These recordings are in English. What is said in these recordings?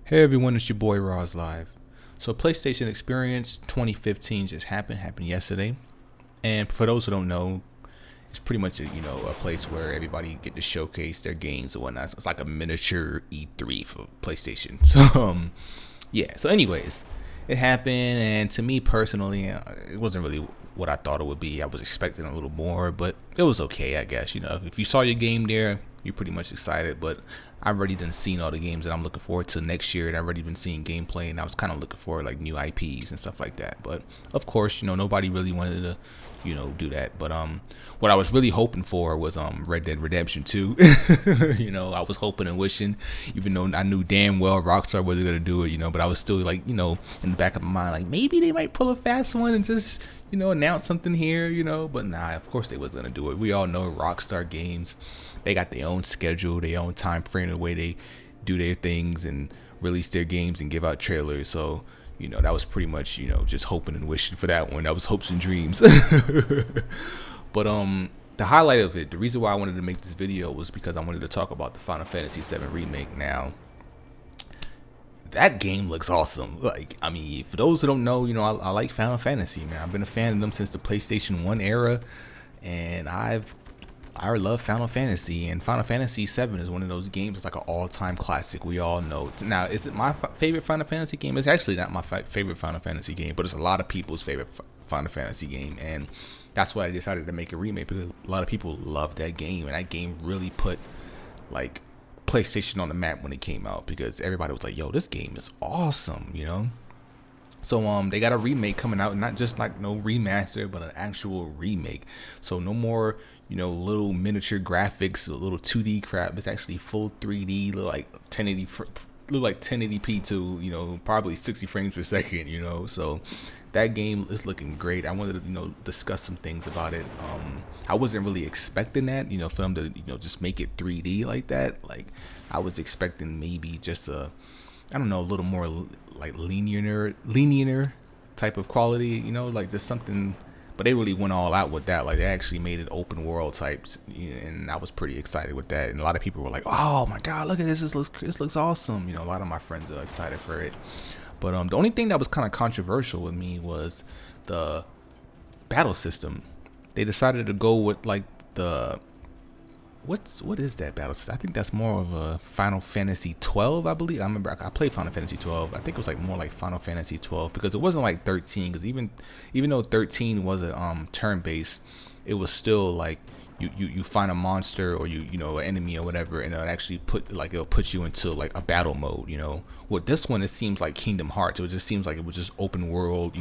Hey everyone, it's your boy Raislive. So PlayStation Experience 2015 just happened yesterday. And for those who don't know, it's pretty much a place where everybody get to showcase their games and whatnot. So it's like a miniature E3 for PlayStation. So anyways, it happened, and to me personally, it wasn't really what I thought it would be. I was expecting a little more, but it was okay, I guess. If you saw your game there, you're pretty much excited. But I've already done seen all the games that I'm looking forward to next year, and I've already been seeing gameplay, and I was kind of looking for like new IPs and stuff like that. But of course, nobody really wanted to do that. But what I was really hoping for was Red Dead Redemption 2. I was hoping and wishing, even though I knew damn well Rockstar wasn't gonna do it, but I was still like, in the back of my mind, like maybe they might pull a fast one and just, announce something here, but nah, of course they wasn't gonna do it. We all know Rockstar Games, they got their own schedule, their own time frame, the way they do their things and release their games and give out trailers. So that was pretty much, just hoping and wishing for that one. That was hopes and dreams. But the highlight of it, the reason why I wanted to make this video was because I wanted to talk about the Final Fantasy VII Remake. Now, that game looks awesome. Like, I mean, for those who don't know, I like Final Fantasy, man. I've been a fan of them since the PlayStation 1 era, and I love Final Fantasy, and Final Fantasy VII is one of those games. It's like an all-time classic. We all know. Now, is it my favorite Final Fantasy game? It's actually not my favorite Final Fantasy game, but it's a lot of people's favorite Final Fantasy game, and that's why I decided to make a remake, because a lot of people love that game, and that game really put like PlayStation on the map when it came out, because everybody was like, "Yo, this game is awesome," So they got a remake coming out, not just like no remaster, but an actual remake. So no more, little miniature graphics, a little 2D crap. It's actually full 3D, look like 1080p to, probably 60 frames per second, So that game is looking great. I wanted to, discuss some things about it. I wasn't really expecting that, for them to, just make it 3D like that. Like, I was expecting maybe just a little more like linear type of quality, like just something. But they really went all out with that. Like, they actually made it open world types, and I was pretty excited with that. And a lot of people were like, "Oh my God, look at this! This looks awesome!" A lot of my friends are excited for it. But the only thing that was kind of controversial with me was the battle system. They decided to go with like the what is that battle system? I think that's more of a Final Fantasy 12, I believe. I remember I played Final Fantasy 12. I think it was like more like Final Fantasy 12, because it wasn't like 13. Because even though 13 was a turn based, it was still like you find a monster, or an enemy or whatever, and it'll put you into like a battle mode. With this one, it seems like Kingdom Hearts. It just seems like it was just open world.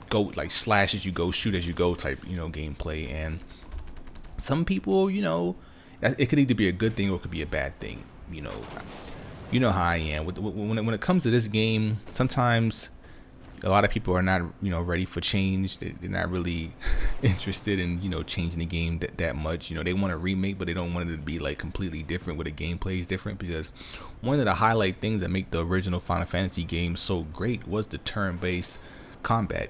Go like slash as you go, shoot as you go type gameplay. And some people, it could either be a good thing or it could be a bad thing. How I am when it comes to this game. Sometimes a lot of people are not ready for change. They're not really interested in changing the game that much. They want a remake, but they don't want it to be like completely different, where the gameplay is different. Because one of the highlight things that make the original Final Fantasy game so great was the turn-based combat.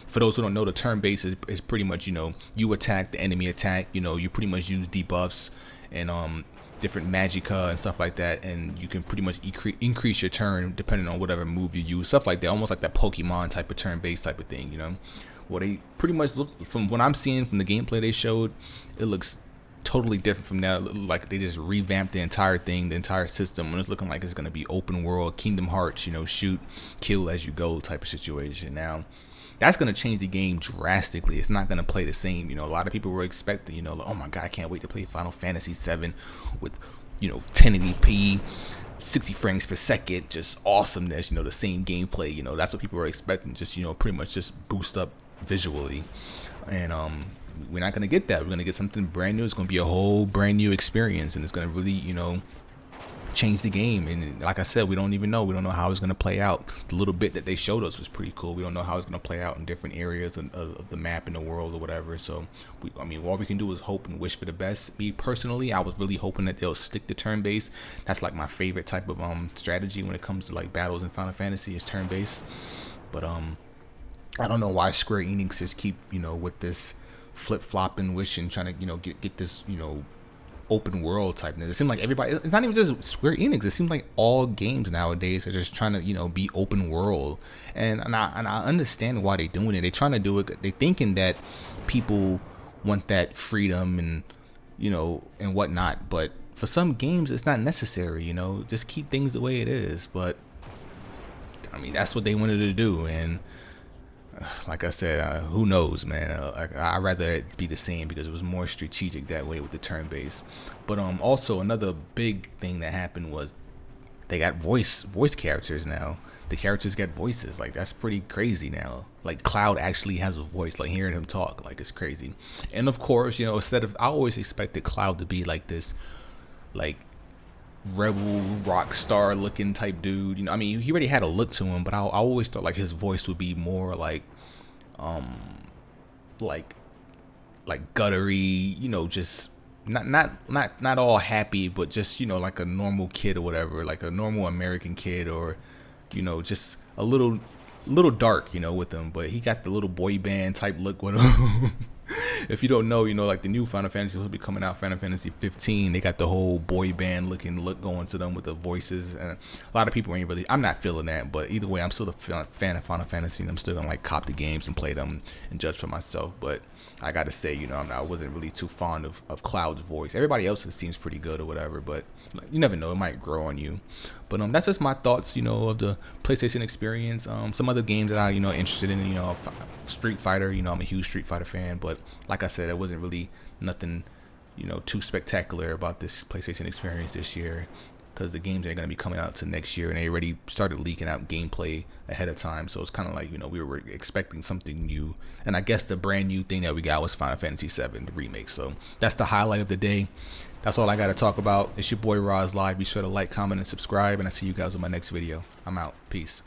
For those who don't know, the turn base is pretty much you attack, the enemy attack. You pretty much use debuffs and different magicka and stuff like that, and you can pretty much increase your turn depending on whatever move you use, stuff like that, almost like that Pokemon type of turn base type of thing. Well, they pretty much look, from what I'm seeing from the gameplay they showed, it looks totally different from that. Like, they just revamped the entire thing, the entire system, and it's looking like it's going to be open world Kingdom Hearts, shoot, kill as you go type of situation. Now, that's going to change the game drastically. It's not going to play the same. A lot of people were expecting, like, oh my God, I can't wait to play Final Fantasy VII with 1080p, 60 frames per second, just awesomeness, the same gameplay. That's what people were expecting, just pretty much just boost up visually. And we're not going to get that. We're going to get something brand new. It's going to be a whole brand new experience, and it's going to really, change the game. And like I said, we don't know how it's going to play out. The little bit that they showed us was pretty cool. We don't know how it's going to play out in different areas of the map in the world or whatever. So all we can do is hope and wish for the best. Me personally, I was really hoping that they'll stick to turn based. That's like my favorite type of strategy when it comes to like battles in Final Fantasy, is turn based. But I don't know why Square Enix just keep with this flip flopping, wishing, trying to get this open world typeness. It seems like everybody, it's not even just Square Enix, it seems like all games nowadays are just trying to, you know, be open world. And I understand why they're doing it. They're trying to do it, they're thinking that people want that freedom and, you know, and whatnot. But for some games, it's not necessary, you know, just keep things the way it is. But I mean, that's what they wanted to do. And like I said, who knows, man? I'd rather it be the same because it was more strategic that way with the turn based. But also another big thing that happened was they got voice characters now. The characters get voices. Like, that's pretty crazy now. Like, Cloud actually has a voice. Like, hearing him talk, like, it's crazy. And of course, you know, instead of, I always expected Cloud to be like this, like, rebel rock star looking type dude. You know, I mean, he already had a look to him, but I always thought like his voice would be more like like guttery, you know, just not all happy, but just, you know, like a normal kid or whatever, like a normal American kid, or, you know, just a little dark, you know, with him. But he got the little boy band type look with him. If you don't know, you know, like the new Final Fantasy will be coming out, Final Fantasy 15. They got the whole boy band looking look going to them with the voices, and a lot of people ain't really. I'm not feeling that, but either way, I'm still a fan of Final Fantasy, and I'm still gonna like cop the games and play them and judge for myself. But I gotta say, you know, I wasn't really too fond of Cloud's voice. Everybody else seems pretty good or whatever, but you never know, it might grow on you. But that's just my thoughts, you know, of the PlayStation experience. Some other games that I, you know, interested in, you know, Street Fighter. You know, I'm a huge Street Fighter fan, but like I said, it wasn't really nothing, you know, too spectacular about this PlayStation experience this year, because the games ain't gonna be coming out to next year, and they already started leaking out gameplay ahead of time. So it's kind of like, you know, we were expecting something new, and I guess the brand new thing that we got was Final Fantasy 7, the remake. So that's the highlight of the day. That's all I got to talk about. It's your boy Raislive. Be sure to like, comment, and subscribe, and I'll see you guys in my next video. I'm out. Peace.